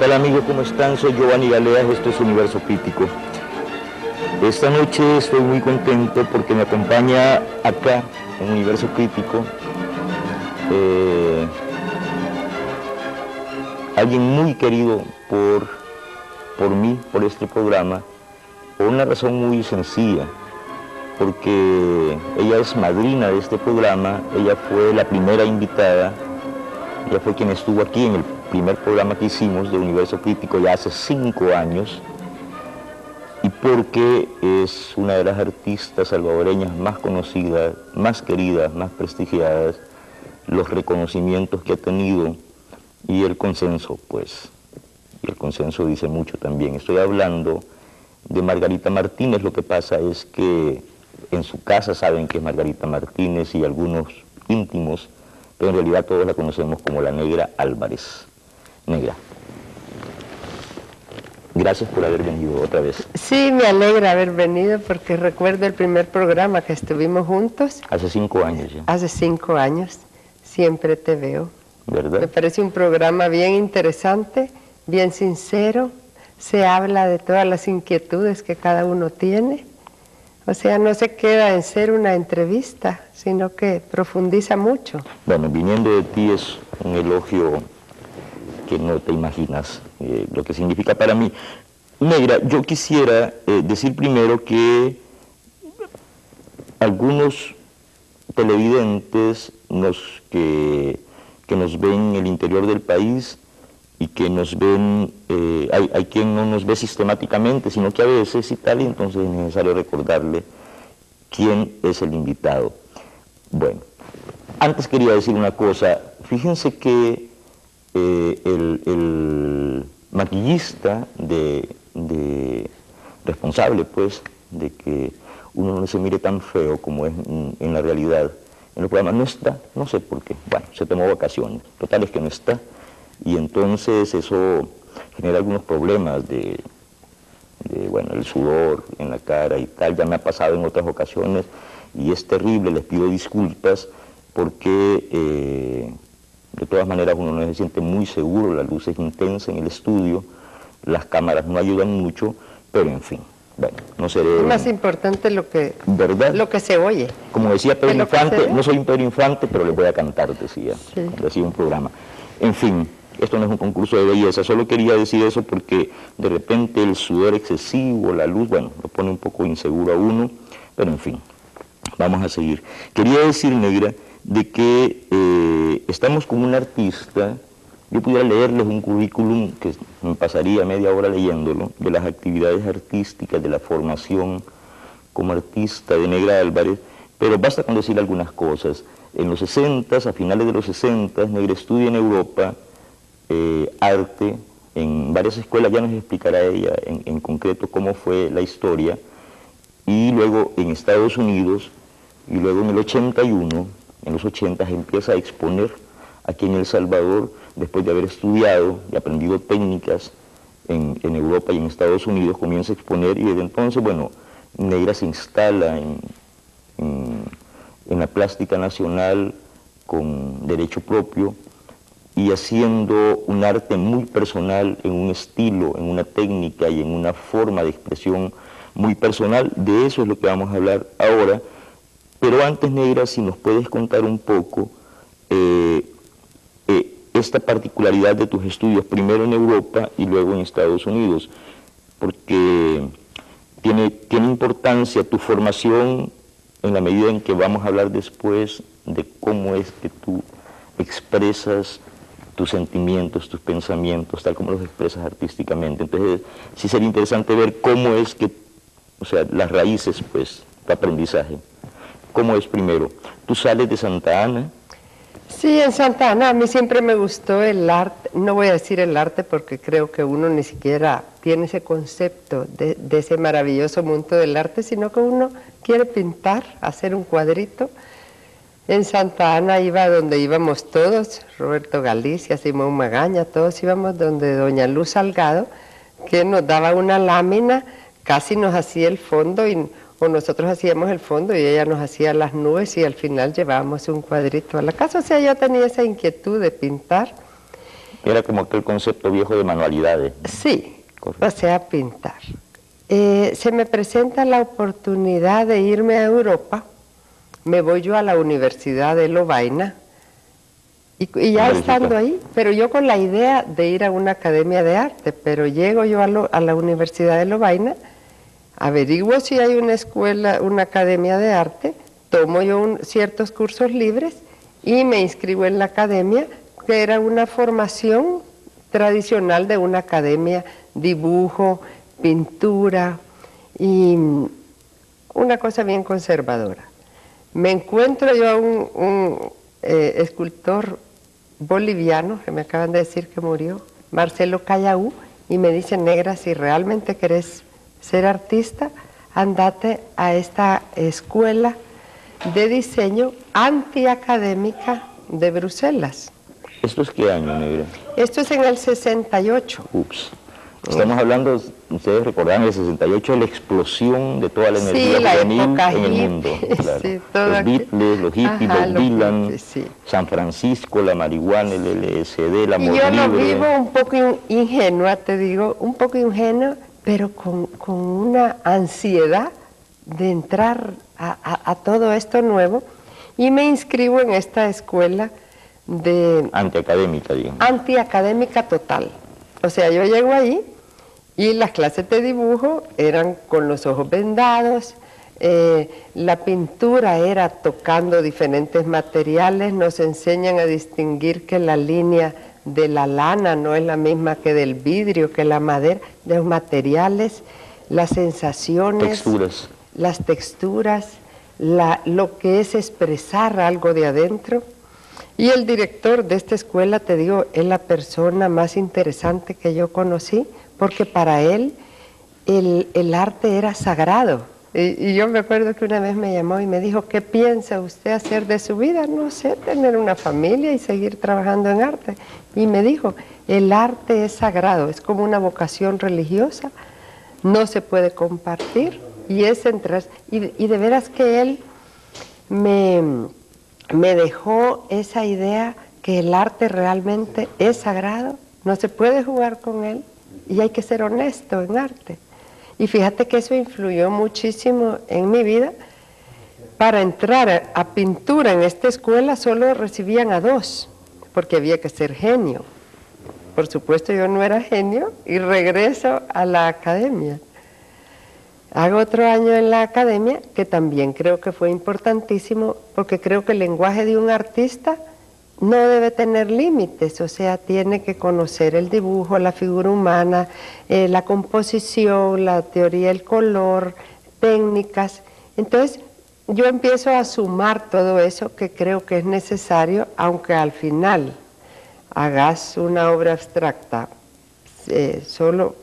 tal amigos? ¿Cómo están? Soy Giovanni Galeas, esto es Universo Crítico. Esta noche estoy muy contento porque me acompaña acá en Universo Crítico alguien muy querido por mí, por este programa, por una razón muy sencilla, porque ella es madrina de este programa, ella fue la primera invitada, ella fue quien estuvo aquí en el primer programa que hicimos de Universo Crítico ya hace 5 años, y porque es una de las artistas salvadoreñas más conocidas, más queridas, más prestigiadas, los reconocimientos que ha tenido y el consenso, pues, y el consenso dice mucho también. Estoy hablando de Margarita Martínez. Lo que pasa es que en su casa saben que es Margarita Martínez y algunos íntimos, pero en realidad todos la conocemos como la Negra Álvarez. Negra, gracias por haber venido otra vez. Sí, me alegra haber venido porque recuerdo el primer programa que estuvimos juntos. Hace 5 años ya. Hace 5 años, siempre te veo. ¿Verdad? Me parece un programa bien interesante, bien sincero, se habla de todas las inquietudes que cada uno tiene. O sea, no se queda en ser una entrevista, sino que profundiza mucho. Bueno, viniendo de ti es un elogio que no te imaginas lo que significa para mí. Negra, yo quisiera decir primero que algunos televidentes que nos ven en el interior del país y que nos ven, hay quien no nos ve sistemáticamente, sino que a veces y tal, y entonces es necesario recordarle quién es el invitado. Bueno, antes quería decir una cosa. Fíjense que el maquillista responsable, pues, de que uno no se mire tan feo como es en la realidad, en los programas no está, no sé por qué. Bueno, se tomó vacaciones, total es que no está, y entonces eso genera algunos problemas bueno, el sudor en la cara y tal. Ya me ha pasado en otras ocasiones y es terrible. Les pido disculpas porque de todas maneras uno no se siente muy seguro, la luz es intensa en el estudio, las cámaras no ayudan mucho, pero en fin. Bueno, no seré... Es más importante ¿verdad? Lo que se oye. Como decía Pedro Infante, no soy un Pedro Infante, pero les voy a cantar, decía, sí. Decía un programa. En fin, esto no es un concurso de belleza, solo quería decir eso porque de repente el sudor excesivo, la luz, bueno, lo pone un poco inseguro a uno, pero en fin, vamos a seguir. Quería decir, Negra, de que estamos con un artista. Yo pudiera leerles un currículum que me pasaría media hora leyéndolo, de las actividades artísticas, de la formación como artista de Negra Álvarez, pero basta con decir algunas cosas. En los 60, a finales de los 60, Negra estudia en Europa arte en varias escuelas, ya nos explicará ella en concreto cómo fue la historia, y luego en Estados Unidos, y luego en el 81, en los 80 empieza a exponer aquí en El Salvador, después de haber estudiado y aprendido técnicas en Europa y en Estados Unidos, comienza a exponer, y desde entonces, bueno, Negra se instala en la plástica nacional con derecho propio y haciendo un arte muy personal, en un estilo, en una técnica y en una forma de expresión muy personal. De eso es lo que vamos a hablar ahora. Pero antes, Negra, si nos puedes contar un poco esta particularidad de tus estudios, primero en Europa y luego en Estados Unidos, porque tiene importancia tu formación en la medida en que vamos a hablar después de cómo es que tú expresas tus sentimientos, tus pensamientos, tal como los expresas artísticamente. Entonces, sí sería interesante ver cómo es que, o sea, las raíces, pues, de aprendizaje. ¿Cómo es primero? Tú sales de Santa Ana. Sí, en Santa Ana a mí siempre me gustó el arte. No voy a decir el arte porque creo que uno ni siquiera tiene ese concepto de ese maravilloso mundo del arte, sino que uno quiere pintar, hacer un cuadrito. En Santa Ana iba donde íbamos todos, Roberto Galicia, Simón Magaña, todos íbamos donde doña Luz Salgado, que nos daba una lámina, casi nos hacía el fondo, o nosotros hacíamos el fondo y ella nos hacía las nubes, y al final llevábamos un cuadrito a la casa. O sea, yo tenía esa inquietud de pintar. Era como aquel concepto viejo de manualidades. Sí, Correcto. o sea, pintar. Se me presenta la oportunidad de irme a Europa, me voy yo a la Universidad de Lovaina, y ya estando ahí, pero yo con la idea de ir a una academia de arte, pero llego yo a la Universidad de Lovaina, averiguo si hay una escuela, una academia de arte, tomo yo ciertos cursos libres y me inscribo en la academia, que era una formación tradicional de una academia, dibujo, pintura y una cosa bien conservadora. Me encuentro yo a un escultor boliviano, que me acaban de decir que murió, Marcelo Callaú, y me dice: negra, si realmente querés ser artista, andate a esta escuela de diseño antiacadémica de Bruselas. ¿Esto es qué año, negra? Esto es en el 68. Ups. Estamos hablando, ustedes recordarán, el 68, la explosión de toda la energía juvenil en el mundo. Claro. Sí, los Beatles, los hippies, ajá, los Dylan, hippies, sí. San Francisco, la marihuana, el LSD, la Y yo lo vivo un poco ingenua, te digo, un poco ingenua, pero con una ansiedad de entrar a todo esto nuevo, y me inscribo en esta escuela de... antiacadémica, digamos. Antiacadémica total. O sea, yo llego ahí y las clases de dibujo eran con los ojos vendados, la pintura era tocando diferentes materiales, nos enseñan a distinguir que la línea de la lana no es la misma que del vidrio, que la madera, de los materiales, las sensaciones, texturas. Las texturas, lo que es expresar algo de adentro. Y el director de esta escuela, te digo, es la persona más interesante que yo conocí, porque para él el arte era sagrado. Y yo me acuerdo que una vez me llamó y me dijo: ¿qué piensa usted hacer de su vida? No sé, tener una familia y seguir trabajando en arte. Y me dijo: el arte es sagrado, es como una vocación religiosa, no se puede compartir, y es entrar. Y de veras que él me dejó esa idea que el arte realmente es sagrado, no se puede jugar con él y hay que ser honesto en arte. Y fíjate que eso influyó muchísimo en mi vida. Para entrar a pintura en esta escuela solo recibían a 2, porque había que ser genio. Por supuesto yo no era genio y regreso a la academia. Hago otro año en la academia, que también creo que fue importantísimo, porque creo que el lenguaje de un artista no debe tener límites, o sea, tiene que conocer el dibujo, la figura humana, la composición, la teoría del color, técnicas. Entonces, yo empiezo a sumar todo eso que creo que es necesario, aunque al final hagas una obra abstracta solo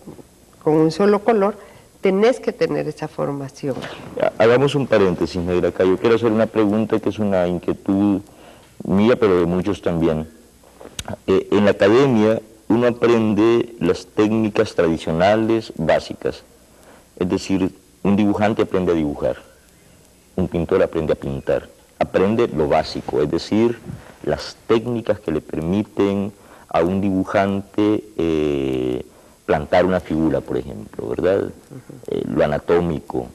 con un solo color, tenés que tener esa formación. Hagamos un paréntesis, negra. Acá yo quiero hacer una pregunta que es una inquietud mía, pero de muchos también. En la academia uno aprende las técnicas tradicionales básicas, es decir, un dibujante aprende a dibujar, un pintor aprende a pintar, aprende lo básico, es decir, las técnicas que le permiten a un dibujante plantar una figura, por ejemplo, ¿verdad? Lo anatómico,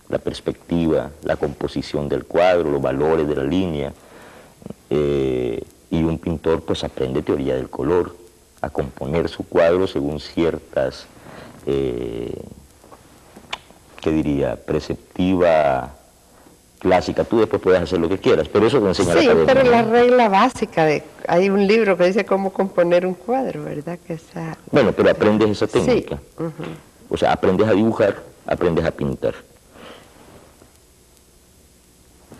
la perspectiva, la composición del cuadro, los valores de la línea. Y un pintor pues aprende teoría del color, a componer su cuadro según ciertas, ¿qué diría?, preceptiva clásica. Tú después puedes hacer lo que quieras, pero eso te enseña la academia. Sí, pero la regla básica, hay un libro que dice cómo componer un cuadro, ¿verdad? Bueno, pero aprendes esa técnica. Sí. O sea, aprendes a dibujar, aprendes a pintar.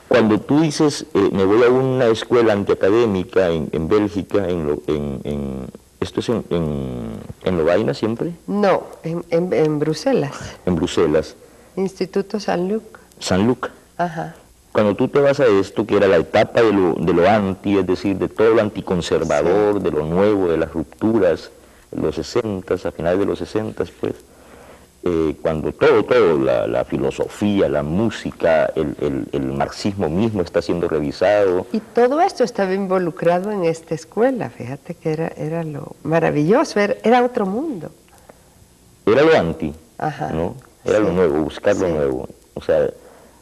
Cuando tú dices, me voy a una escuela antiacadémica en Bélgica, ¿esto es en Lovaina siempre? No, en Bruselas. En Bruselas. Instituto Saint-Luc. Saint-Luc. Ajá. Cuando tú te vas a esto, que era la etapa de lo anti, es decir, de todo lo anticonservador, sí, de lo nuevo, de las rupturas, de los 60, a finales de los 60, pues, cuando todo, la filosofía, la música, el marxismo mismo está siendo revisado. Y todo esto estaba involucrado en esta escuela, fíjate que era lo maravilloso, era otro mundo. Era lo anti, Ajá, ¿no? Era sí, lo nuevo, buscar lo sí. nuevo. O sea,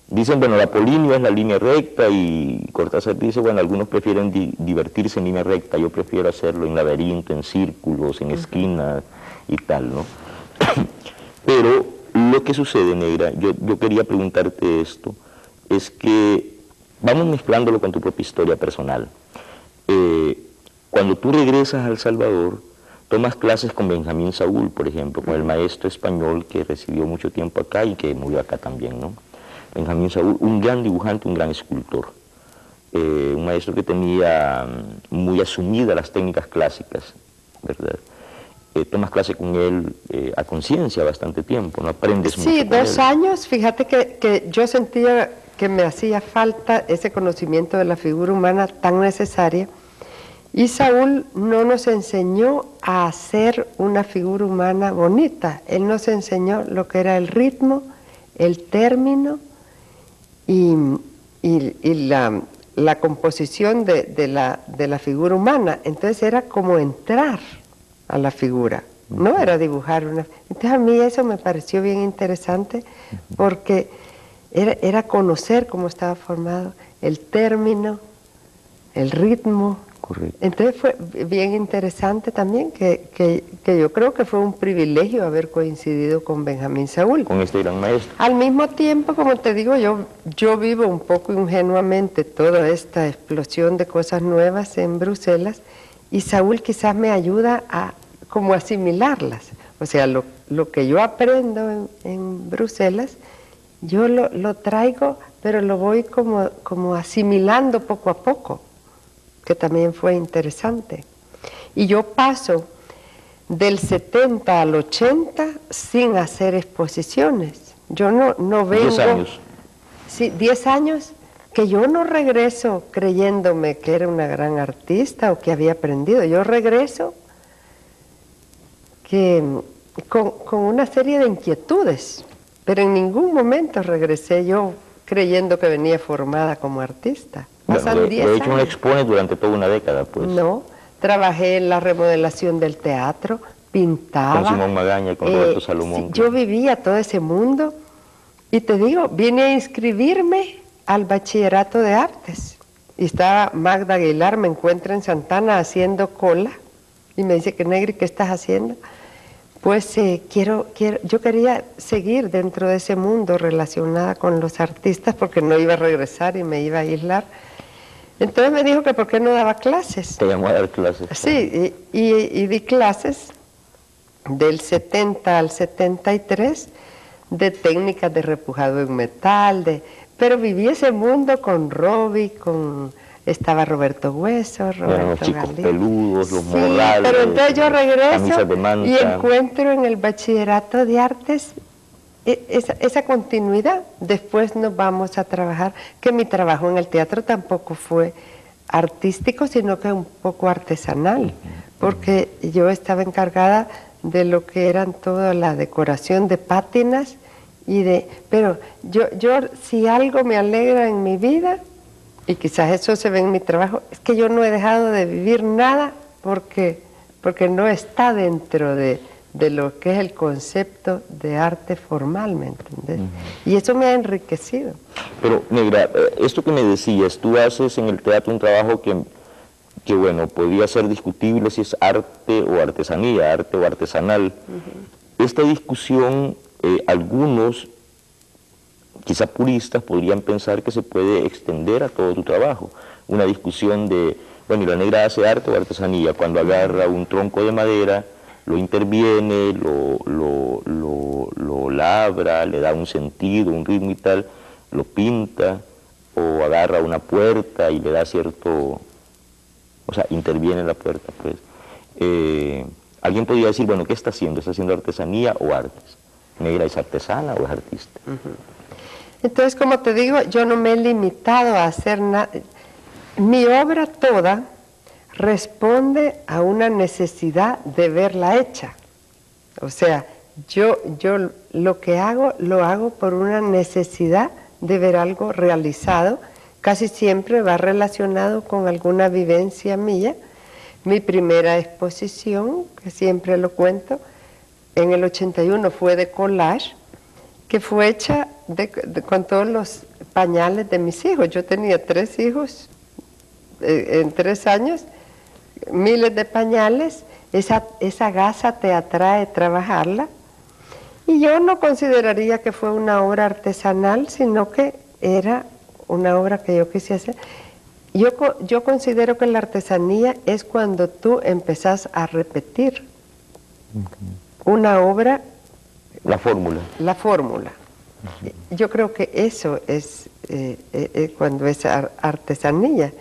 dicen, bueno, la Apolíneo es la línea recta y Cortázar dice, bueno, algunos prefieren divertirse en línea recta, yo prefiero hacerlo en laberinto, en círculos, en esquinas y tal, ¿no? Pero lo que sucede, Negra, yo quería preguntarte esto, es que vamos mezclándolo con tu propia historia personal. Cuando tú regresas a El Salvador, tomas clases con Benjamín Saúl, por ejemplo, con el maestro español que residió mucho tiempo acá y que murió acá también, ¿no? Benjamín Saúl, un gran dibujante, un gran escultor, un maestro que tenía muy asumidas las técnicas clásicas, ¿verdad? Tomas clase con él a conciencia bastante tiempo, no aprendes mucho. Sí, con 2 él. años, fíjate que yo sentía que me hacía falta ese conocimiento de la figura humana tan necesaria, y Saúl no nos enseñó a hacer una figura humana bonita, él nos enseñó lo que era el ritmo, el término y la composición de la figura humana. Entonces era como entrar a la figura, no era dibujar una. Entonces a mí eso me pareció bien interesante porque era conocer cómo estaba formado el término, el ritmo. Correcto. Entonces fue bien interesante también que yo creo que fue un privilegio haber coincidido con Benjamín Saúl. Con este gran maestro. Al mismo tiempo, como te digo, yo vivo un poco ingenuamente toda esta explosión de cosas nuevas en Bruselas, y Saúl quizás me ayuda a como asimilarlas. O sea, lo que yo aprendo en Bruselas, yo lo traigo, pero lo voy como asimilando poco a poco, que también fue interesante. Y yo paso del 70 al 80 sin hacer exposiciones. Yo no vengo... 10 años. Sí, 10 años que yo no regreso creyéndome que era una gran artista o que había aprendido. Yo regreso con una serie de inquietudes, pero en ningún momento regresé yo creyendo que venía formada como artista. Pasan 10 de hecho, no años. expone durante toda una década, pues. No, trabajé en la remodelación del teatro, pintaba. Con Simón Magaña y con Roberto Salomón. Sí, yo vivía todo ese mundo y te digo, vine a inscribirme al bachillerato de artes. Y estaba Magda Aguilar, me encuentra en Santana haciendo cola y me dice que Negri, ¿qué estás haciendo? Pues yo quería seguir dentro de ese mundo relacionada con los artistas porque no iba a regresar y me iba a aislar. Entonces me dijo que por qué no daba clases. Te llamó a dar clases. Sí, y di clases del 70 al 73 de técnicas de repujado en metal, pero viví ese mundo con Robbie, estaba Roberto Hueso, Roberto Los chicos Galindo. peludos, los Sí, morrales, pero entonces yo regreso camisas de manta. y encuentro en el bachillerato de artes esa continuidad. Después nos vamos a trabajar, que mi trabajo en el teatro tampoco fue artístico, sino que un poco artesanal, porque yo estaba encargada de lo que eran toda la decoración de pátinas pero yo si algo me alegra en mi vida, y quizás eso se ve en mi trabajo, es que yo no he dejado de vivir nada porque no está dentro de lo que es el concepto de arte formal, ¿me entendés? Y eso me ha enriquecido. Pero, Negra, esto que me decías, tú haces en el teatro un trabajo que bueno, podía ser discutible si es arte o artesanía, arte o artesanal. Esta discusión, algunos, quizá puristas, podrían pensar que se puede extender a todo tu trabajo. Una discusión de, bueno, ¿y la Negra hace arte o artesanía? Cuando agarra un tronco de madera, lo interviene, lo labra, le da un sentido, un ritmo y tal, lo pinta, o agarra una puerta y le da cierto, o sea, interviene en la puerta, pues. Alguien podría decir, bueno, ¿qué está haciendo? ¿Está haciendo artesanía o artes? ¿Negra es artesana o es artista? Entonces, como te digo, yo no me he limitado a hacer nada. Mi obra toda responde a una necesidad de verla hecha. O sea, yo lo que hago, lo hago por una necesidad de ver algo realizado. Casi siempre va relacionado con alguna vivencia mía. Mi primera exposición, que siempre lo cuento, en el 81 fue de collage, que fue hecha con todos los pañales de mis hijos. Yo tenía 3 hijos en 3 años, miles de pañales. Esa gasa te atrae trabajarla. Y yo no consideraría que fue una obra artesanal, sino que era una obra que yo quise hacer. Yo considero que la artesanía es cuando tú empezás a repetir una obra. La fórmula. La fórmula. Yo creo que eso es cuando es artesanía.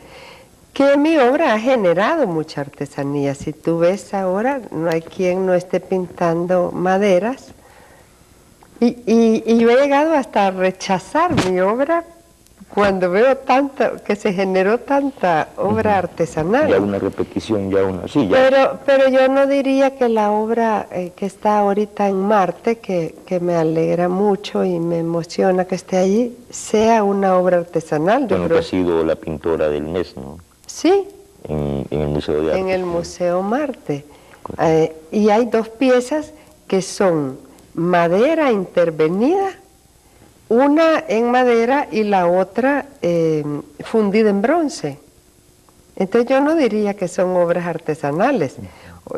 Que mi obra ha generado mucha artesanía. Si tú ves ahora, no hay quien no esté pintando maderas. Y yo he llegado hasta a rechazar mi obra cuando veo que se generó tanta obra artesanal. Ya una repetición, ya una... Sí, ya. Pero yo no diría que la obra que está ahorita en Marte, que me alegra mucho y me emociona que esté allí, sea una obra artesanal. Bueno, que ha sido la pintora del mes, ¿no? Sí. En el Museo de Arte. En el Museo Marte. Y hay 2 piezas que son madera intervenida, una en madera y la otra fundida en bronce. Entonces yo no diría que son obras artesanales.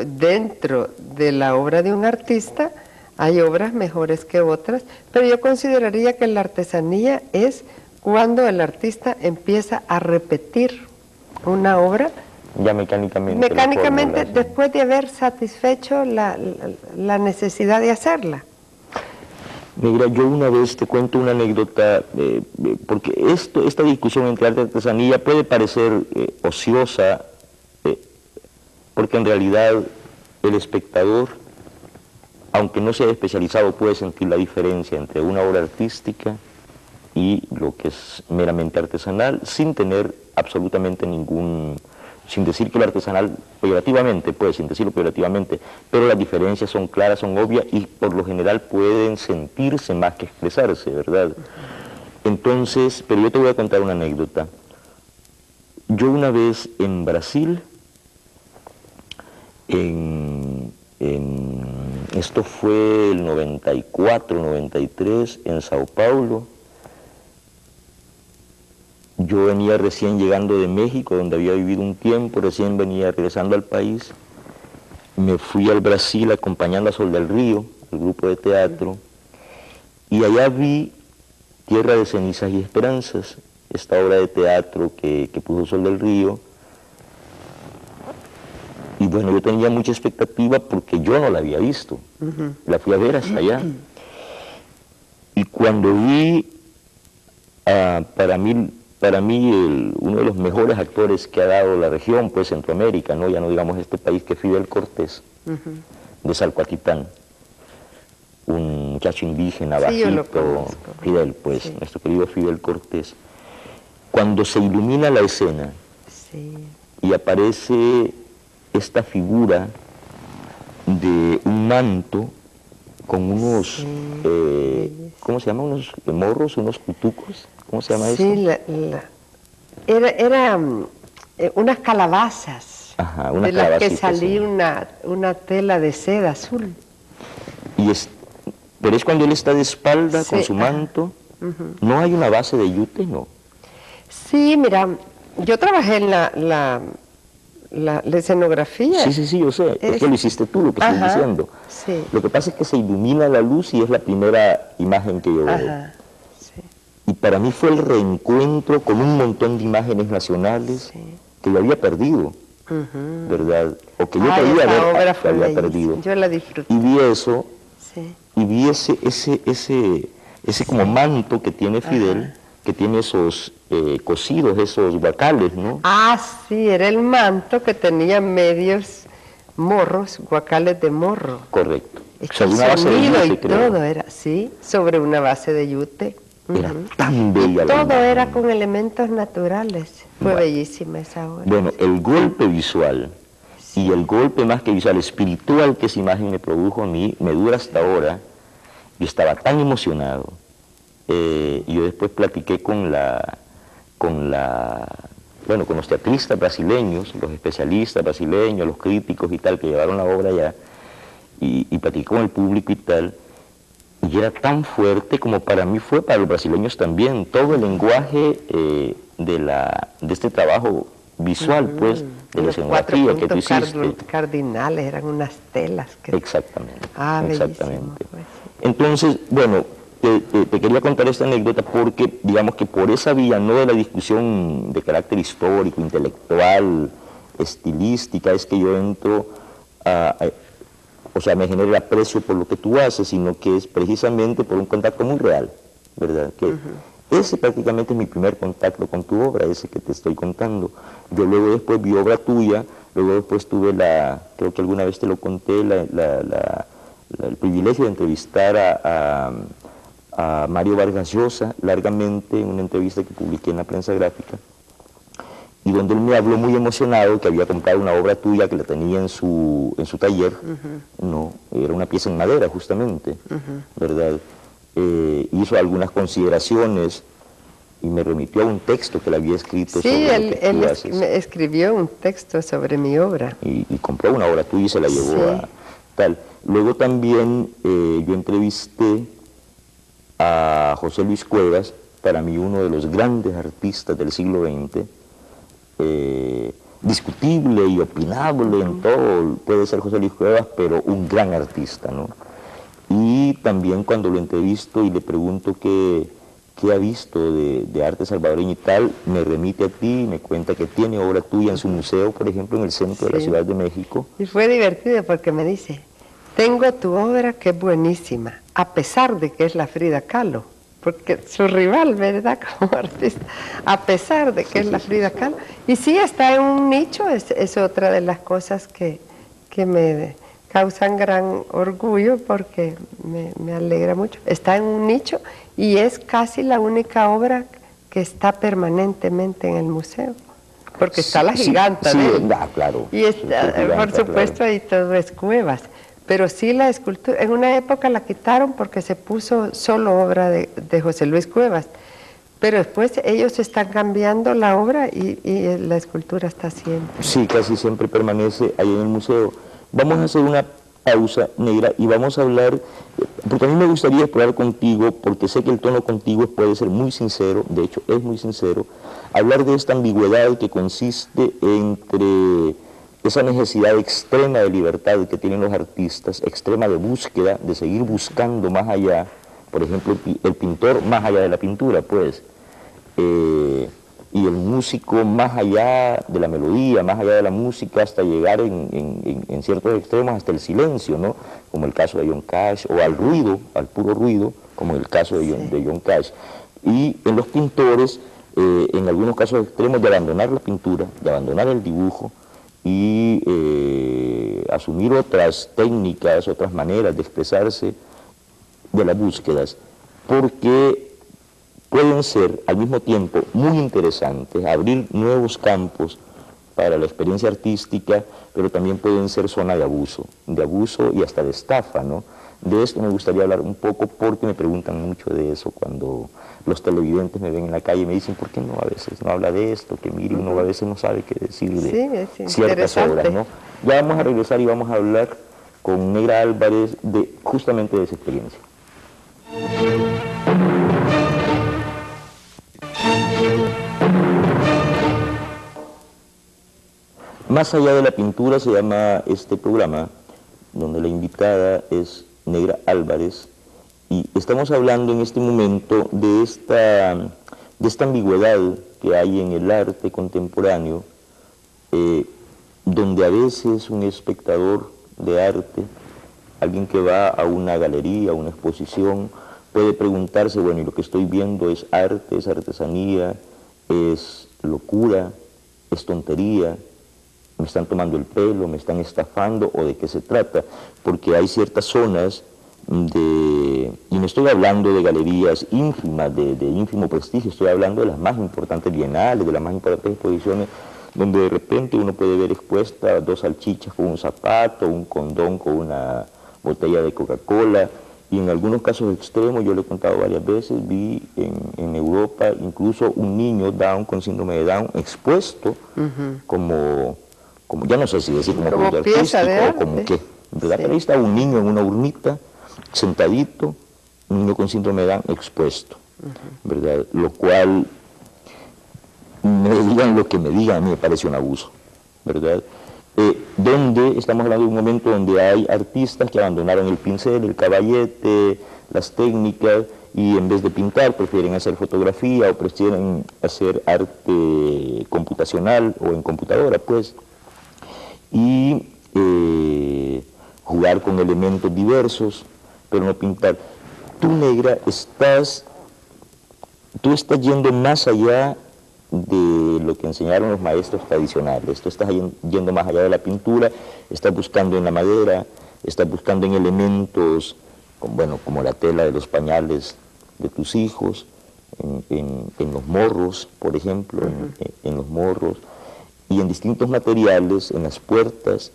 Dentro de la obra de un artista hay obras mejores que otras, pero yo consideraría que la artesanía es cuando el artista empieza a repetir una obra. Ya mecánicamente. Mecánicamente, después de haber satisfecho la necesidad de hacerla. Mira, yo una vez te cuento una anécdota, porque esta discusión entre arte y artesanía puede parecer ociosa, porque en realidad el espectador, aunque no sea especializado, puede sentir la diferencia entre una obra artística y lo que es meramente artesanal, sin tener absolutamente sin decir que lo artesanal peyorativamente, sin decirlo peyorativamente, pero las diferencias son claras, son obvias y por lo general pueden sentirse más que expresarse, ¿verdad? Entonces, pero yo te voy a contar una anécdota. Yo una vez en Brasil, esto fue el 94, 93, en Sao Paulo. Yo venía recién llegando de México, donde había vivido un tiempo, recién venía regresando al país. Me fui al Brasil acompañando a Sol del Río, el grupo de teatro, y allá vi Tierra de Cenizas y Esperanzas, esta obra de teatro que puso Sol del Río. Y bueno, yo tenía mucha expectativa porque yo no la había visto. La fui a ver hasta allá. Y cuando vi, para mí uno de los mejores actores que ha dado la región, pues Centroamérica, ¿no? Ya no digamos este país, que Fidel Cortés, de Salcoatitán, un muchacho indígena, bajito, Fidel, pues, nuestro querido Fidel Cortés. Cuando se ilumina la escena y aparece esta figura de un manto con unos, ¿cómo se llama? Unos morros, unos cutucos. ¿Cómo se llama eso? Sí, era unas calabazas. Ajá, unas de las que calabacitas, salía una tela de seda azul. Pero es cuando él está de espalda con su manto. ¿No hay una base de yute? No. Sí, mira, yo trabajé en la escenografía. Sí, yo sé. Es que lo hiciste tú, lo que estoy diciendo. Sí. Lo que pasa es que se ilumina la luz y es la primera imagen que yo veo. Y para mí fue el reencuentro con un montón de imágenes nacionales que yo había perdido, ¿verdad? O que yo podía haber perdido. Yo la disfruté. Y vi eso, y vi ese como manto que tiene Fidel, que tiene esos cosidos, esos guacales, ¿no? Ah, sí, era el manto que tenía medios morros, guacales de morro. Correcto. Sobre una base de yute, y creo. Todo era, sobre una base de yute. Era tan bella. Todo era con elementos naturales. Fue bellísima esa obra. Bueno, el golpe visual Y el golpe más que visual, espiritual que esa imagen me produjo a mí, me dura hasta ahora. Yo estaba tan emocionado. Y yo después platiqué con los teatristas brasileños, los especialistas brasileños, los críticos y tal, que llevaron la obra allá, y platiqué con el público y tal, y era tan fuerte como para mí fue, para los brasileños también, todo el lenguaje de este trabajo visual, pues, de la escenografía que tú hiciste. Cardinales, eran unas telas. Exactamente, exactamente. Bellísimo, pues. Entonces, bueno, te quería contar esta anécdota porque, digamos que por esa vía, no de la discusión de carácter histórico, intelectual, estilística, es que yo entro o sea, me genera el aprecio por lo que tú haces, sino que es precisamente por un contacto muy real, ¿verdad? Que ese prácticamente es mi primer contacto con tu obra, ese que te estoy contando. Yo luego después vi obra tuya, luego después tuve creo que alguna vez te lo conté, el privilegio de entrevistar a Mario Vargas Llosa largamente en una entrevista que publiqué en la prensa gráfica, y donde él me habló muy emocionado que había comprado una obra tuya que la tenía en su taller, no, era una pieza en madera justamente, ¿verdad? Hizo algunas consideraciones y me remitió a un texto que le había escrito sobre lo que tú haces. Me escribió un texto sobre mi obra. Y compró una obra tuya y se la llevó a tal. Luego también yo entrevisté a José Luis Cuevas, para mí uno de los grandes artistas del siglo XX, discutible y opinable en todo, puede ser José Luis Cuevas, pero un gran artista, ¿no? Y también cuando lo entrevisto y le pregunto qué ha visto de arte salvadoreño y tal, me remite a ti y me cuenta que tiene obra tuya en su museo, por ejemplo, en el centro de la Ciudad de México. Y fue divertido porque me dice, tengo tu obra que es buenísima, a pesar de que es la Frida Kahlo, porque su rival, ¿verdad?, como artista, a pesar de que es la Frida Kahlo. Y sí, está en un nicho, es otra de las cosas que me causan gran orgullo porque me alegra mucho. Está en un nicho y es casi la única obra que está permanentemente en el museo, porque está la giganta, claro. Y está, por supuesto, ahí todo es Cuevas. Pero sí la escultura, en una época la quitaron porque se puso solo obra de José Luis Cuevas, pero después ellos están cambiando la obra y la escultura está siempre. Sí, casi siempre permanece ahí en el museo. Vamos a hacer una pausa, Negra, y vamos a hablar, porque a mí me gustaría explorar contigo, porque sé que el tono contigo puede ser muy sincero, de hecho es muy sincero, hablar de esta ambigüedad que consiste entre esa necesidad extrema de libertad que tienen los artistas, extrema de búsqueda, de seguir buscando más allá, por ejemplo, el pintor más allá de la pintura, pues, y el músico más allá de la melodía, más allá de la música, hasta llegar en ciertos extremos hasta el silencio, ¿no? Como el caso de John Cash, o al ruido, al puro ruido, como el caso de John Cash. Y en los pintores, en algunos casos extremos, de abandonar la pintura, de abandonar el dibujo, y asumir otras técnicas, otras maneras de expresarse de las búsquedas, porque pueden ser al mismo tiempo muy interesantes, abrir nuevos campos para la experiencia artística, pero también pueden ser zona de abuso y hasta de estafa, ¿no? De esto me gustaría hablar un poco porque me preguntan mucho de eso cuando los televidentes me ven en la calle y me dicen, ¿por qué no a veces no habla de esto? Que mire, uno a veces no sabe qué decir de ciertas obras, ¿no? Ya vamos a regresar y vamos a hablar con Negra Álvarez justamente de esa experiencia. Más allá de la pintura se llama este programa, donde la invitada es Negra Álvarez, y estamos hablando en este momento de esta ambigüedad que hay en el arte contemporáneo, donde a veces un espectador de arte, alguien que va a una galería, a una exposición, puede preguntarse, bueno, ¿y lo que estoy viendo es arte, es artesanía, es locura, es tontería? ¿Me están tomando el pelo, me están estafando o de qué se trata? Porque hay ciertas zonas y no estoy hablando de galerías ínfimas, de ínfimo prestigio, estoy hablando de las más importantes bienales, de las más importantes exposiciones, donde de repente uno puede ver expuestas 2 salchichas con un zapato, un condón con una botella de Coca-Cola, y en algunos casos extremos, yo lo he contado varias veces, vi en Europa incluso un niño Down con síndrome de Down expuesto como ya no sé si decir como producto artístico o como qué, ¿verdad? Sí. Pero ahí está un niño en una urnita, sentadito, un niño con síndrome de Down expuesto, ¿verdad? Lo cual, me digan lo que me digan, a mí me parece un abuso, ¿verdad? Donde estamos hablando de un momento donde hay artistas que abandonaron el pincel, el caballete, las técnicas, y en vez de pintar prefieren hacer fotografía o prefieren hacer arte computacional o en computadora, pues, y jugar con elementos diversos, pero no pintar. Tú, negra, tú estás yendo más allá de lo que enseñaron los maestros tradicionales. Tú estás yendo más allá de la pintura, estás buscando en la madera, estás buscando en elementos, como la tela de los pañales de tus hijos, en los morros, por ejemplo, en los morros, y en distintos materiales, en las puertas.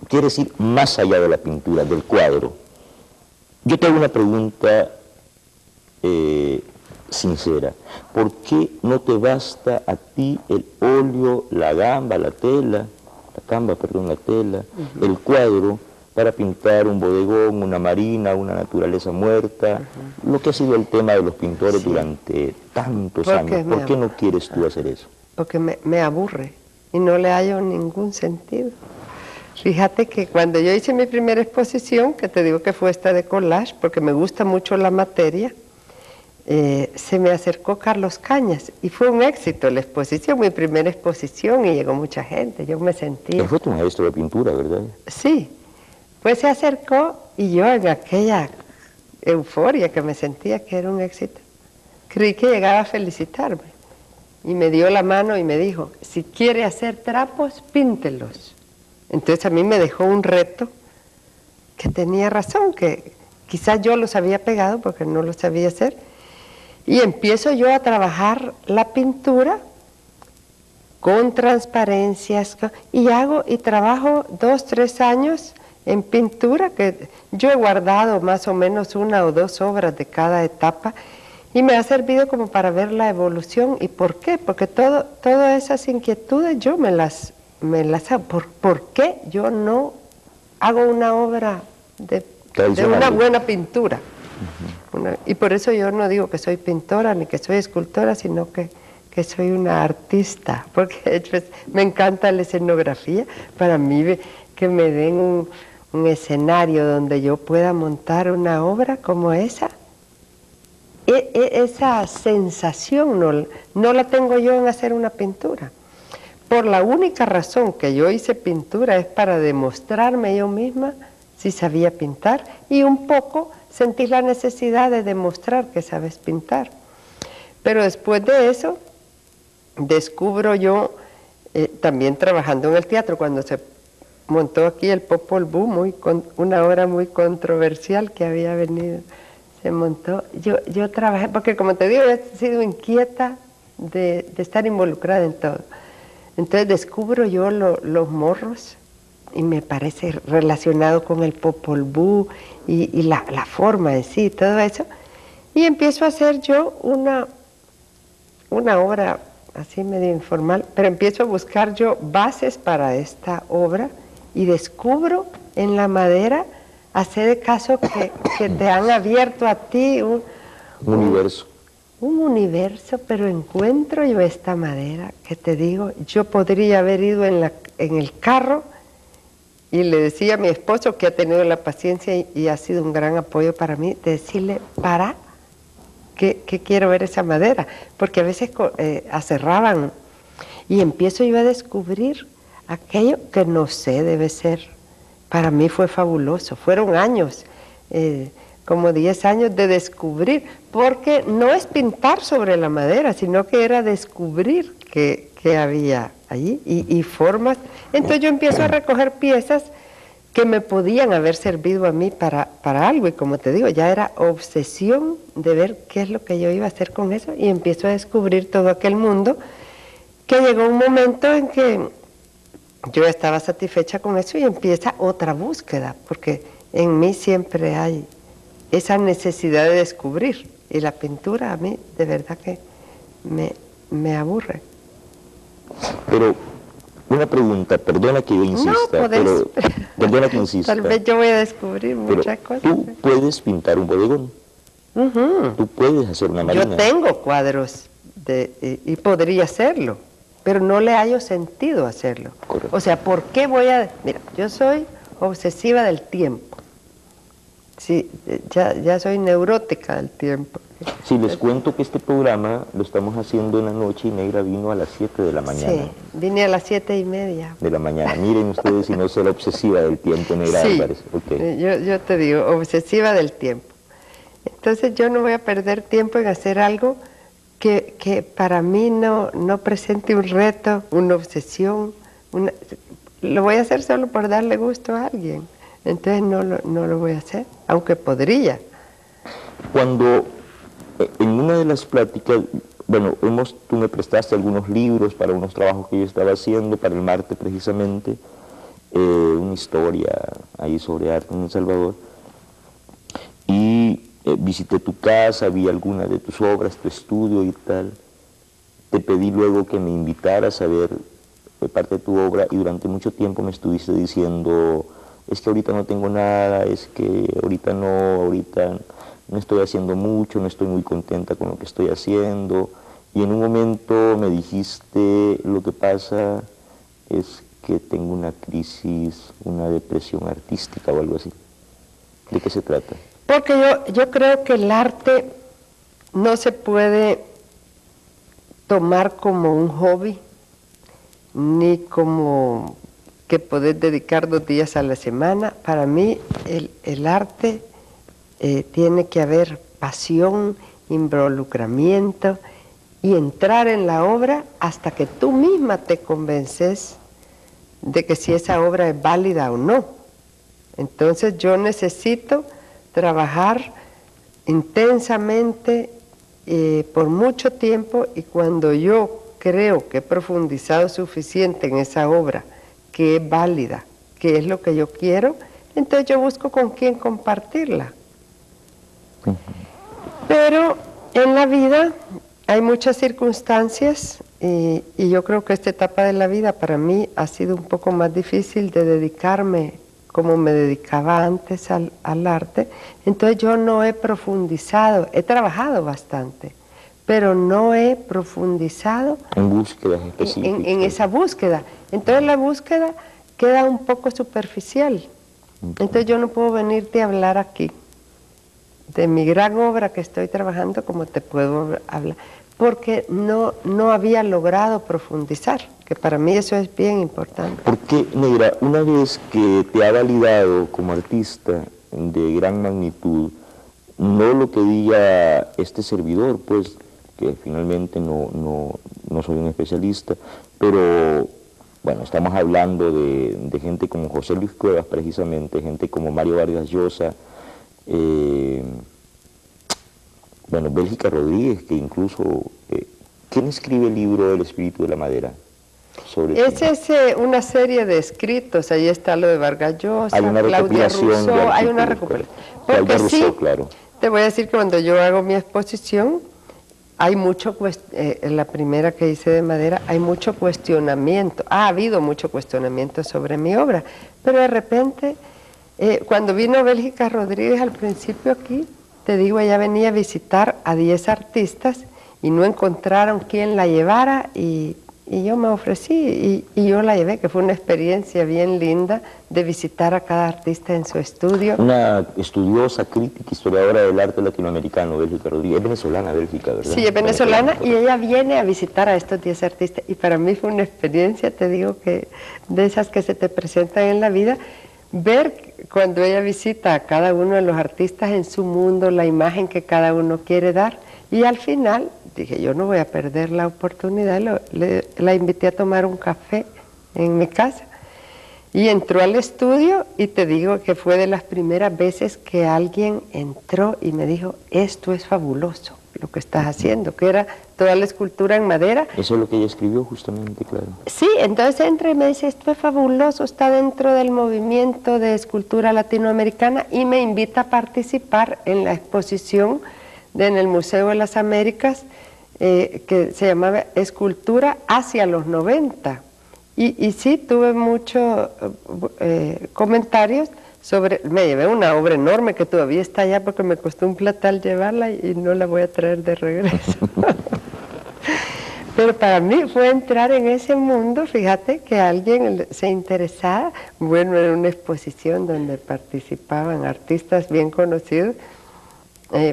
Quieres ir más allá de la pintura, del cuadro. Yo te hago una pregunta sincera. ¿Por qué no te basta a ti el óleo, la tela, el cuadro, para pintar un bodegón, una marina, una naturaleza muerta, lo que ha sido el tema de los pintores durante tantos años? ¿Por qué no quieres tú hacer eso? Porque me aburre y no le hallo ningún sentido. Fíjate que cuando yo hice mi primera exposición, que te digo que fue esta de collage, porque me gusta mucho la materia, se me acercó Carlos Cañas y fue un éxito la exposición, mi primera exposición, y llegó mucha gente. Yo me sentía... Él fue tu maestro de pintura, ¿verdad? Sí, pues se acercó y yo en aquella euforia que me sentía que era un éxito, creí que llegaba a felicitarme y me dio la mano y me dijo, si quiere hacer trapos, píntelos. Entonces a mí me dejó un reto que tenía razón, que quizás yo los había pegado porque no los sabía hacer. Y empiezo yo a trabajar la pintura con transparencias, y trabajo 2, 3 años en pintura, que yo he guardado más o menos 1 o 2 obras de cada etapa, y me ha servido como para ver la evolución. ¿Y por qué? Porque todas esas inquietudes yo me las hago. ¿Por qué yo no hago una obra de una buena pintura? Y por eso yo no digo que soy pintora ni que soy escultora, sino que soy una artista, porque pues, me encanta la escenografía. Para mí, que me den un escenario donde yo pueda montar una obra como esa, esa sensación no la tengo yo en hacer una pintura. Por la única razón que yo hice pintura es para demostrarme yo misma si sabía pintar, y un poco sentir la necesidad de demostrar que sabes pintar. Pero después de eso, descubro yo, también trabajando en el teatro, cuando se montó aquí el Popol Vuh, una obra muy controversial que había venido, se montó, yo trabajé, porque como te digo, he sido inquieta de estar involucrada en todo. Entonces descubro yo los morros, y me parece relacionado con el Popol Vuh y la forma en sí, todo eso, y empiezo a hacer yo una obra así medio informal, pero empiezo a buscar yo bases para esta obra y descubro en la madera, hace de caso que te han abierto a ti un universo. Un universo, pero encuentro yo esta madera que te digo, yo podría haber ido en el carro y le decía a mi esposo, que ha tenido la paciencia y ha sido un gran apoyo para mí, de decirle, que quiero ver esa madera, porque a veces aserraban, y empiezo yo a descubrir aquello que no sé, debe ser, para mí fue fabuloso, fueron años, como 10 años de descubrir, porque no es pintar sobre la madera, sino que era descubrir que había allí y formas. Entonces yo empiezo a recoger piezas que me podían haber servido a mí para algo, y como te digo, ya era obsesión de ver qué es lo que yo iba a hacer con eso, y empiezo a descubrir todo aquel mundo que llegó un momento en que yo estaba satisfecha con eso y empieza otra búsqueda, porque en mí siempre hay esa necesidad de descubrir, y la pintura a mí de verdad que me aburre. Pero una pregunta, perdona que yo insista, perdona que insista. Tal vez yo voy a descubrir muchas cosas. Tú puedes pintar un bodegón. Tú puedes hacer una marina. Yo tengo cuadros y podría hacerlo, pero no le hallo sentido hacerlo. Correcto. O sea, ¿por qué voy a...? Mira, yo soy obsesiva del tiempo. Sí, ya soy neurótica del tiempo. Sí, les cuento que este programa lo estamos haciendo en la noche y Negra vino a las 7 de la mañana. Sí, vine a las 7:30. De la mañana. Miren ustedes si no será obsesiva del tiempo, Negra Sí, Álvarez. Okay. Yo te digo, obsesiva del tiempo. Entonces yo no voy a perder tiempo en hacer algo que para mí no presente un reto, una obsesión. Lo voy a hacer solo por darle gusto a alguien. Entonces no lo voy a hacer, aunque podría. Cuando en una de las pláticas, bueno, tú me prestaste algunos libros para unos trabajos que yo estaba haciendo, para el martes precisamente, una historia ahí sobre arte en El Salvador, y visité tu casa, vi algunas de tus obras, tu estudio y tal. Te pedí luego que me invitaras a ver parte de tu obra y durante mucho tiempo me estuviste diciendo, es que ahorita no tengo nada, es que ahorita no estoy haciendo mucho, no estoy muy contenta con lo que estoy haciendo. Y en un momento me dijiste, lo que pasa es que tengo una crisis, una depresión artística o algo así. ¿De qué se trata? Porque yo creo que el arte no se puede tomar como un hobby, ni como que poder dedicar 2 días a la semana. Para mí el arte tiene que haber pasión, involucramiento y entrar en la obra hasta que tú misma te convences de que si esa obra es válida o no. Entonces yo necesito trabajar intensamente por mucho tiempo, y cuando yo creo que he profundizado suficiente en esa obra, que es válida, que es lo que yo quiero, entonces yo busco con quién compartirla. Pero en la vida hay muchas circunstancias y yo creo que esta etapa de la vida para mí ha sido un poco más difícil de dedicarme como me dedicaba antes al arte. Entonces yo no he profundizado, he trabajado bastante, pero no he profundizado en búsquedas específicas. En esa búsqueda. Entonces la búsqueda queda un poco superficial. Entonces yo no puedo venirte a hablar aquí de mi gran obra que estoy trabajando como te puedo hablar, porque no había logrado profundizar, que para mí eso es bien importante. Porque, Negra, una vez que te ha validado como artista de gran magnitud, no lo que diga este servidor, pues, que finalmente no soy un especialista, pero, bueno, estamos hablando de gente como José Luis Cuevas, precisamente, gente como Mario Vargas Llosa, bueno, Bélgica Rodríguez, que incluso, ¿quién escribe el libro El espíritu de la madera? Esa es una serie de escritos, ahí está lo de Vargas Llosa, hay una Claudia Rousseau, hay una recopilación. Porque sí, claro. Te voy a decir que cuando yo hago mi exposición, hay mucho, en la primera que hice de madera, hay mucho cuestionamiento, ha habido mucho cuestionamiento sobre mi obra, pero de repente, cuando vino Bélgica Rodríguez al principio aquí, te digo, ella venía a visitar a 10 artistas y no encontraron quién la llevara y yo me ofrecí y yo la llevé, que fue una experiencia bien linda de visitar a cada artista en su estudio. Una estudiosa, crítica, historiadora del arte latinoamericano, Bélgica Rodríguez. Es venezolana, Bélgica, ¿verdad? Sí, es venezolana y ella viene a visitar a estos 10 artistas y para mí fue una experiencia, te digo, que de esas que se te presentan en la vida, ver cuando ella visita a cada uno de los artistas en su mundo, la imagen que cada uno quiere dar, y al final dije, yo no voy a perder la oportunidad, la invité a tomar un café en mi casa, y entró al estudio, y te digo que fue de las primeras veces que alguien entró y me dijo, esto es fabuloso, lo que estás haciendo, que era toda la escultura en madera. Eso es lo que ella escribió justamente, claro. Sí, entonces entra y me dice, esto es fabuloso, está dentro del movimiento de escultura latinoamericana, y me invita a participar en la exposición en el Museo de las Américas, que se llamaba Escultura hacia los 90. Y sí, tuve muchos comentarios sobre, me llevé una obra enorme que todavía está allá porque me costó un platal llevarla y no la voy a traer de regreso. Pero para mí fue entrar en ese mundo, fíjate que alguien se interesara. Bueno, era una exposición donde participaban artistas bien conocidos.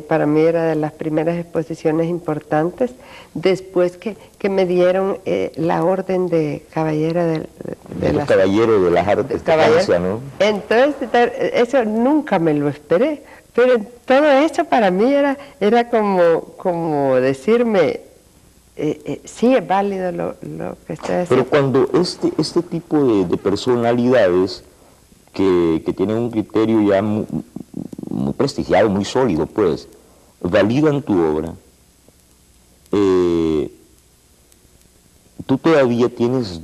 Para mí era de las primeras exposiciones importantes, después que me dieron la orden de caballera de los caballeros de las artes de Francia, ¿no? Entonces, eso nunca me lo esperé, pero todo eso para mí era como decirme, sí es válido lo que estoy haciendo. Pero cuando este tipo de personalidades que tienen un criterio ya muy prestigiado, muy sólido, pues, validan tu obra, tú todavía tienes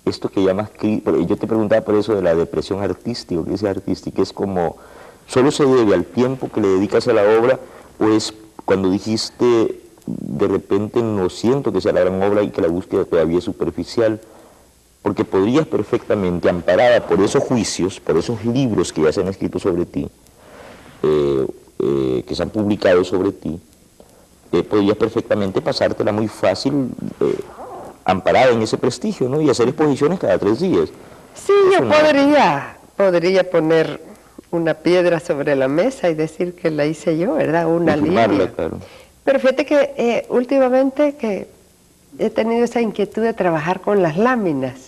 esto que llamas, yo te preguntaba por eso de la depresión artística, que es artística, es como, ¿solo se debe al tiempo que le dedicas a la obra, o es cuando dijiste, de repente no siento que sea la gran obra y que la búsqueda todavía es superficial? Porque podrías perfectamente, amparada por esos juicios, por esos libros que ya se han escrito sobre ti, que se han publicado sobre ti, podrías perfectamente pasártela muy fácil, amparada en ese prestigio, ¿no? Y hacer exposiciones cada 3 días. Sí, yo podría poner una piedra sobre la mesa y decir que la hice yo, ¿verdad? Una línea. Claro. Pero fíjate que últimamente que he tenido esa inquietud de trabajar con las láminas.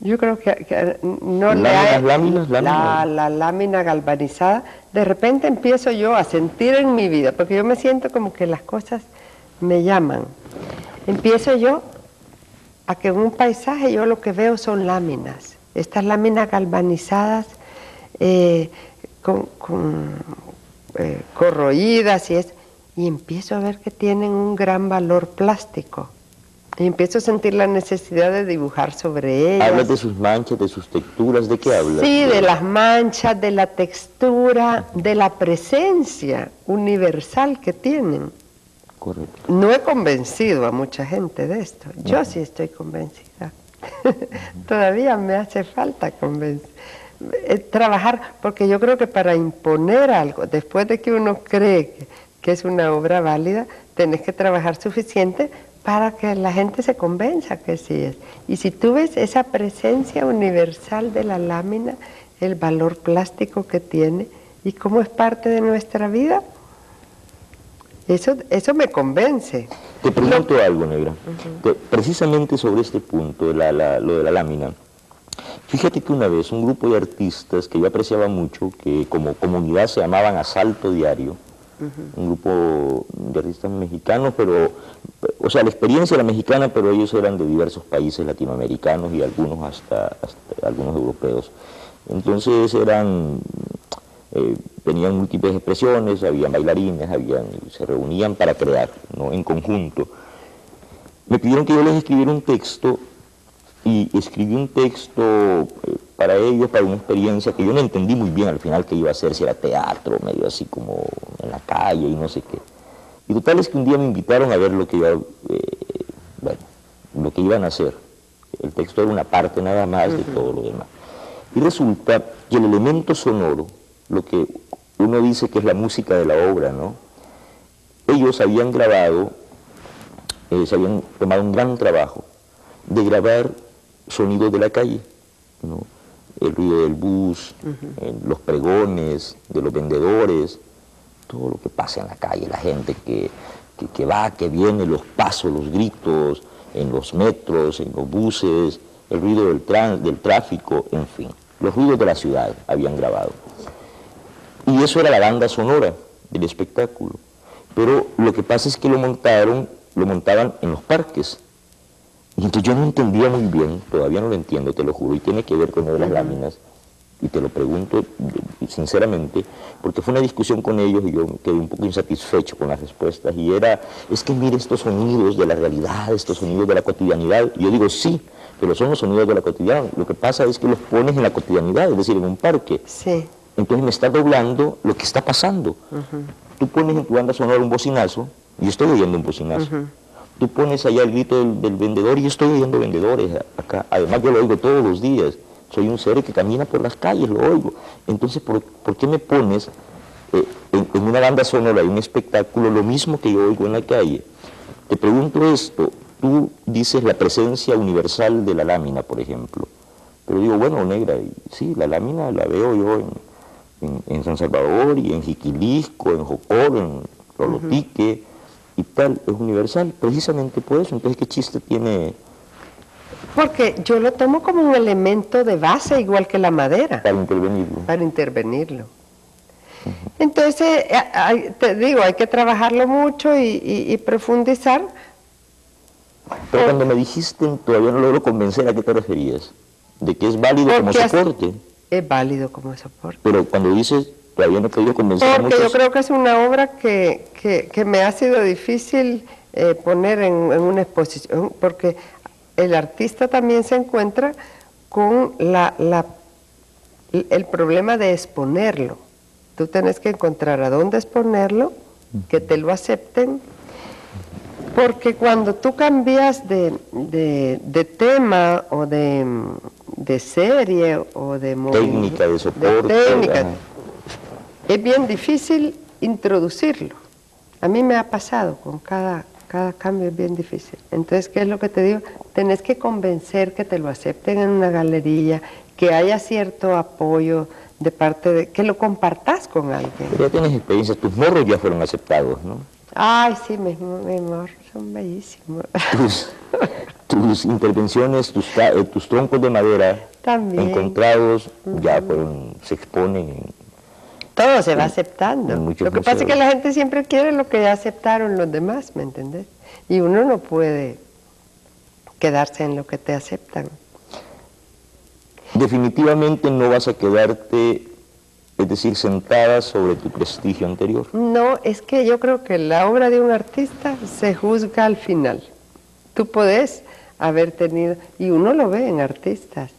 Yo creo que no láminas. La lámina galvanizada, de repente empiezo yo a sentir en mi vida, porque yo me siento como que las cosas me llaman. Empiezo yo a que en un paisaje yo lo que veo son láminas. Estas láminas galvanizadas, corroídas y empiezo a ver que tienen un gran valor plástico. Y empiezo a sentir la necesidad de dibujar sobre ellas. ¿Hablas de sus manchas, de sus texturas? ¿De qué hablas? Sí, de las manchas, de la textura, de la presencia universal que tienen. Correcto. No he convencido a mucha gente de esto. Yo sí estoy convencida. Todavía me hace falta trabajar, porque yo creo que para imponer algo, después de que uno cree que es una obra válida, tenés que trabajar suficiente para que la gente se convenza que sí es. Y si tú ves esa presencia universal de la lámina, el valor plástico que tiene y cómo es parte de nuestra vida, eso me convence. Te pregunto algo, Negra. Precisamente sobre este punto, lo de la lámina. Fíjate que una vez un grupo de artistas que yo apreciaba mucho, que como comunidad se llamaban Asalto Diario, un grupo de artistas mexicanos, pero, o sea, la experiencia era mexicana, pero ellos eran de diversos países latinoamericanos y algunos hasta algunos europeos. Entonces tenían múltiples expresiones, habían bailarines, se reunían para crear, ¿no?, en conjunto. Me pidieron que yo les escribiera un texto, y escribí un texto para ellos, para una experiencia que yo no entendí muy bien al final qué iba a hacer, si era teatro, medio así como en la calle y no sé qué. Y total es que un día me invitaron a ver lo que iban a hacer. El texto era una parte nada más de todo lo demás. Y resulta que el elemento sonoro, lo que uno dice que es la música de la obra, ¿no? Ellos habían grabado, se habían tomado un gran trabajo de grabar sonidos de la calle, ¿no? El ruido del bus, los pregones de los vendedores, todo lo que pasa en la calle, la gente que va, que viene, los pasos, los gritos, en los metros, en los buses, el ruido del tráfico, en fin, los ruidos de la ciudad habían grabado. Y eso era la banda sonora del espectáculo. Pero lo que pasa es que lo montaban en los parques. Y entonces yo no entendía muy bien, todavía no lo entiendo, te lo juro, y tiene que ver con lo de las láminas, y te lo pregunto sinceramente, porque fue una discusión con ellos y yo quedé un poco insatisfecho con las respuestas, y es que mire estos sonidos de la realidad, estos sonidos de la cotidianidad, y yo digo sí, pero son los sonidos de la cotidianidad, lo que pasa es que los pones en la cotidianidad, es decir, en un parque, Sí. entonces me está doblando lo que está pasando. Tú pones en tu banda sonora un bocinazo, y yo estoy oyendo un bocinazo. Tú pones allá el grito del vendedor y yo estoy oyendo vendedores acá. Además yo lo oigo todos los días. Soy un ser que camina por las calles, lo oigo. Entonces, ¿por qué me pones en una banda sonora, en un espectáculo, lo mismo que yo oigo en la calle? Te pregunto esto. Tú dices la presencia universal de la lámina, por ejemplo. Pero digo, bueno, negra, sí, la lámina la veo yo en San Salvador y en Jiquilisco, en Jocor, en Lolotique y tal, es universal, precisamente por eso. Entonces, ¿qué chiste tiene? Porque yo lo tomo como un elemento de base, igual que la madera. Para intervenirlo. Para intervenirlo. Entonces, te digo, hay que trabajarlo mucho y profundizar. Pero cuando me dijiste, todavía no logro convencer a qué te referías. De que es válido como soporte. Es válido como soporte. Pero cuando dices, todavía no he podido convencer a muchos. Porque yo creo que es una obra que me ha sido difícil poner en una exposición, porque el artista también se encuentra con el problema de exponerlo. Tú tienes que encontrar a dónde exponerlo, que te lo acepten, porque cuando tú cambias de tema o de serie o de técnica, de soporte, es bien difícil introducirlo. A mí me ha pasado con cada cambio, es bien difícil. Entonces, ¿qué es lo que te digo? Tenés que convencer que te lo acepten en una galería, que haya cierto apoyo de parte de... que lo compartas con alguien. Pero ya tienes experiencia, tus morros ya fueron aceptados, ¿no? Ay, sí, mis morros son bellísimos. Tus intervenciones, tus troncos de madera también encontrados ya se exponen todo se va aceptando. Lo que pasa es que la gente siempre quiere lo que ya aceptaron los demás, ¿me entendés? Y uno no puede quedarse en lo que te aceptan. Definitivamente no vas a quedarte, es decir, sentada sobre tu prestigio anterior. No, es que yo creo que la obra de un artista se juzga al final. Tú podés haber tenido, y uno lo ve en artistas,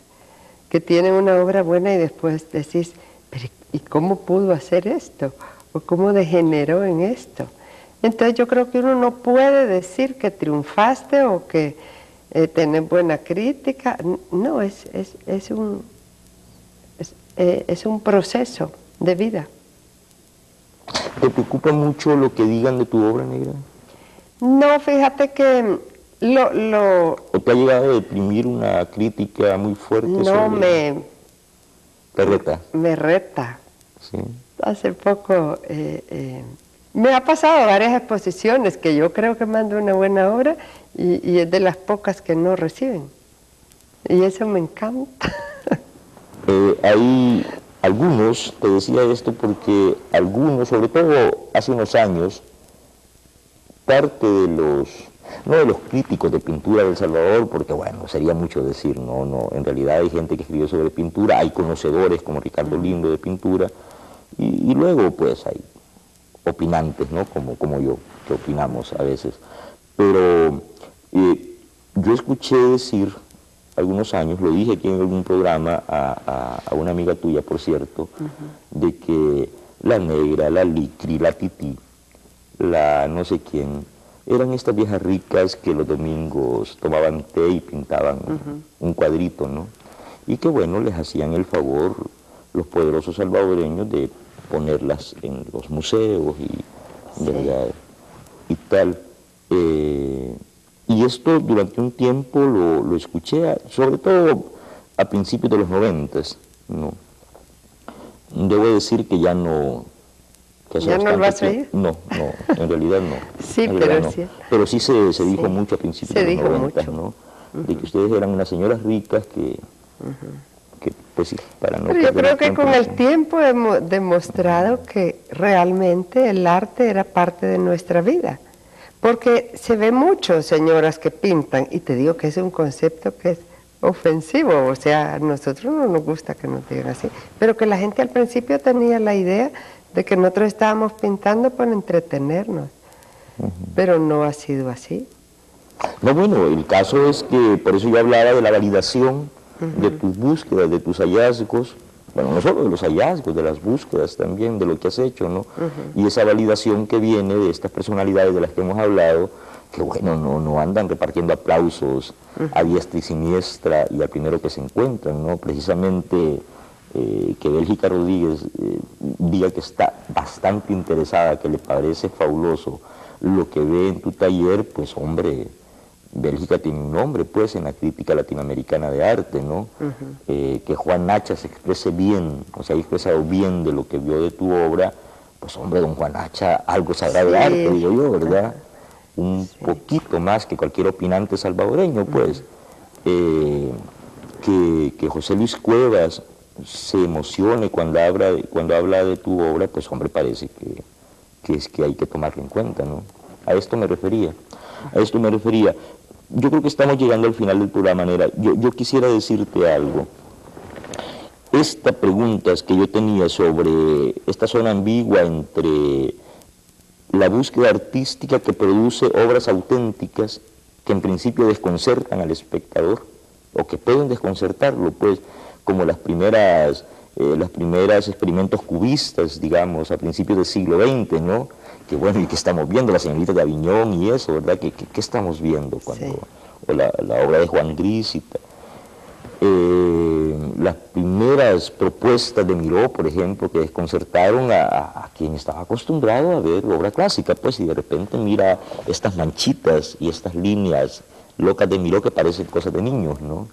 que tienen una obra buena y después decís, pero ¿y cómo pudo hacer esto? ¿O cómo degeneró en esto? Entonces yo creo que uno no puede decir que triunfaste o que tenés buena crítica. No, es un proceso de vida. ¿Te preocupa mucho lo que digan de tu obra, negra? No, fíjate que ¿O te ha llegado a deprimir una crítica muy fuerte? No, ¿Te reta? Me reta. Sí. Hace poco me ha pasado varias exposiciones que yo creo que mando una buena obra y es de las pocas que no reciben. Y eso me encanta. Hay algunos, te decía esto porque algunos, sobre todo hace unos años, parte de no de los críticos de pintura de El Salvador, porque bueno, sería mucho decir, no, en realidad hay gente que escribió sobre pintura, hay conocedores como Ricardo Lindo de pintura, y luego pues hay opinantes, ¿no? Como yo, que opinamos a veces. Pero yo escuché decir algunos años, lo dije aquí en algún programa a una amiga tuya, por cierto, de que la negra, la licri, la tití, la no sé quién, eran estas viejas ricas que los domingos tomaban té y pintaban un cuadrito, ¿no? Y que bueno, les hacían el favor los poderosos salvadoreños de ponerlas en los museos y, ¿verdad? Y tal. Y esto durante un tiempo lo escuché, sobre todo a principios de los 90, ¿no? Debo decir que ya no... ¿Ya no lo vas a oír? No, en realidad no. Sí, pero no. Sí. Pero sí se dijo mucho a principios de los 90, ¿no? De que ustedes eran unas señoras ricas que pues sí, para no... Pero yo creo que con el tiempo hemos demostrado que realmente el arte era parte de nuestra vida. Porque se ve mucho señoras que pintan, y te digo que es un concepto que es ofensivo, o sea, a nosotros no nos gusta que nos digan así, pero que la gente al principio tenía la idea de que nosotros estábamos pintando para entretenernos, pero no ha sido así. No, bueno, el caso es que, por eso yo hablaba de la validación de tus búsquedas, de tus hallazgos, bueno, no solo de los hallazgos, de las búsquedas también, de lo que has hecho, ¿no? Y esa validación que viene de estas personalidades de las que hemos hablado, que bueno, no andan repartiendo aplausos a diestra y siniestra y al primero que se encuentran, ¿no? Precisamente que Bélgica Rodríguez diga que está bastante interesada, que le parece fabuloso lo que ve en tu taller, pues hombre, Bélgica tiene un nombre pues en la crítica latinoamericana de arte, ¿no? Que Juan Nacha se exprese bien, o sea, ha expresado bien de lo que vio de tu obra, pues hombre, don Juan Nacha algo sabrá de arte, digo yo, ¿verdad? Un poquito más que cualquier opinante salvadoreño, pues. Que José Luis Cuevas se emocione cuando habla de tu obra, pues hombre, parece que hay que tomarlo en cuenta, ¿no? A esto me refería. Yo creo que estamos llegando al final del programa, Neira. Yo quisiera decirte algo. Esta pregunta que yo tenía sobre esta zona ambigua entre la búsqueda artística que produce obras auténticas que en principio desconcertan al espectador, o que pueden desconcertarlo, pues, como las primeras experimentos cubistas, digamos, a principios del siglo XX, ¿no? Que bueno, y que estamos viendo, la señorita de Aviñón y eso, ¿verdad? ¿Qué estamos viendo cuando, o la obra de Juan Gris y tal? Las primeras propuestas de Miró, por ejemplo, que desconcertaron a quien estaba acostumbrado a ver obra clásica, pues, y de repente mira estas manchitas y estas líneas locas de Miró que parecen cosas de niños, ¿no?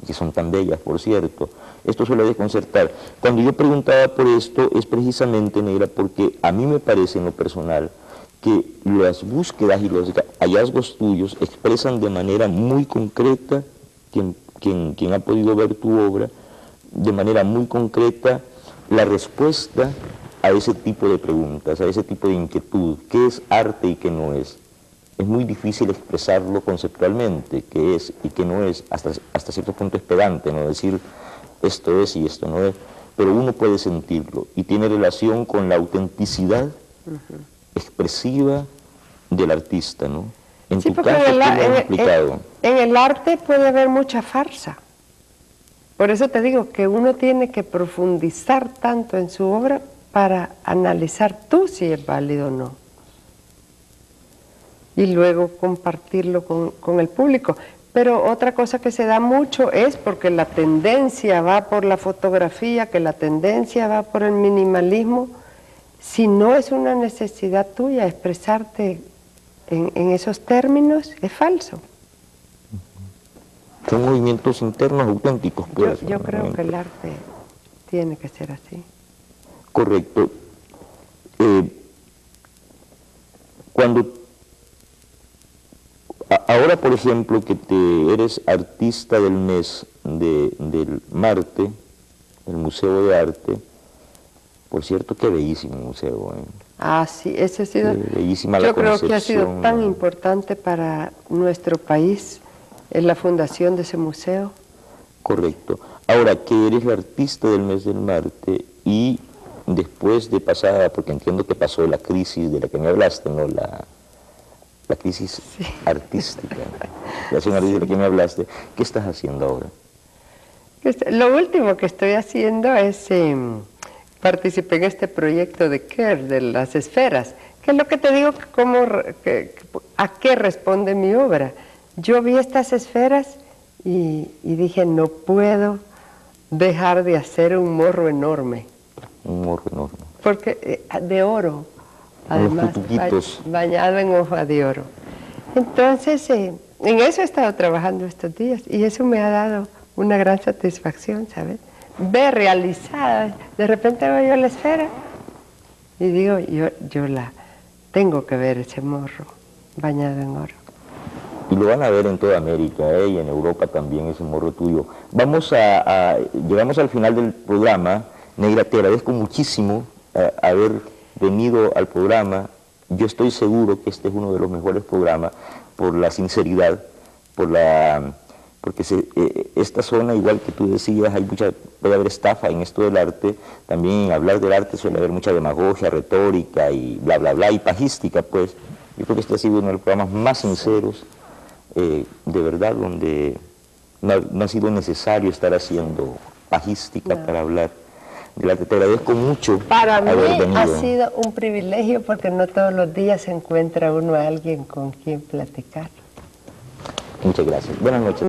Y que son tan bellas, por cierto. Esto suele desconcertar. Cuando yo preguntaba por esto, es precisamente, Neira, porque a mí me parece en lo personal que las búsquedas y los hallazgos tuyos expresan de manera muy concreta, quien ha podido ver tu obra, de manera muy concreta la respuesta a ese tipo de preguntas, a ese tipo de inquietud, qué es arte y qué no es. Es muy difícil expresarlo conceptualmente, qué es y qué no es, hasta cierto punto es pedante, ¿no? Decir esto es y esto no es, pero uno puede sentirlo y tiene relación con la autenticidad expresiva del artista, ¿no? En tu caso, ¿cómo lo has explicado? En el arte puede haber mucha farsa. Por eso te digo que uno tiene que profundizar tanto en su obra para analizar tú si es válido o no. Y luego compartirlo con el público. Pero otra cosa que se da mucho es porque la tendencia va por la fotografía, que la tendencia va por el minimalismo. Si no es una necesidad tuya expresarte en esos términos, es falso. Son movimientos internos auténticos, pues. Yo creo que el arte tiene que ser así. Correcto. Ahora, por ejemplo, que eres artista del mes del Marte, el Museo de Arte, por cierto, qué bellísimo museo. Ah, sí, ese ha sido, bellísima yo creo que ha sido tan importante para nuestro país en la fundación de ese museo. Correcto. Ahora, que eres la artista del mes del Marte y después de pasar, porque entiendo que pasó la crisis de la que me hablaste, ¿no? La crisis artística, la artística de la que me hablaste, ¿qué estás haciendo ahora? Lo último que estoy haciendo es, participé en este proyecto de Kerr, de las esferas, que es lo que te digo, a qué responde mi obra. Yo vi estas esferas y dije, no puedo dejar de hacer un morro enorme. Un morro enorme. Porque de oro. Además, bañado en hoja de oro. Entonces, en eso he estado trabajando estos días y eso me ha dado una gran satisfacción, ¿sabes? Ver realizada, de repente veo yo la esfera y digo, yo la tengo que ver ese morro bañado en oro. Y lo van a ver en toda América, y en Europa también ese morro tuyo. Llegamos al final del programa. Neira, te agradezco muchísimo haber venido al programa. Yo estoy seguro que este es uno de los mejores programas por la sinceridad, por la porque esta zona, igual que tú decías, puede haber estafa en esto del arte, también en hablar del arte suele haber mucha demagogia, retórica y bla, bla, bla, y pajística, pues. Yo creo que este ha sido uno de los programas más sinceros, de verdad, donde no ha sido necesario estar haciendo pajística para hablar del arte. Te agradezco mucho Para mí haber venido. ha sido un privilegio porque no todos los días se encuentra uno a alguien con quien platicar. Muchas gracias. Buenas noches.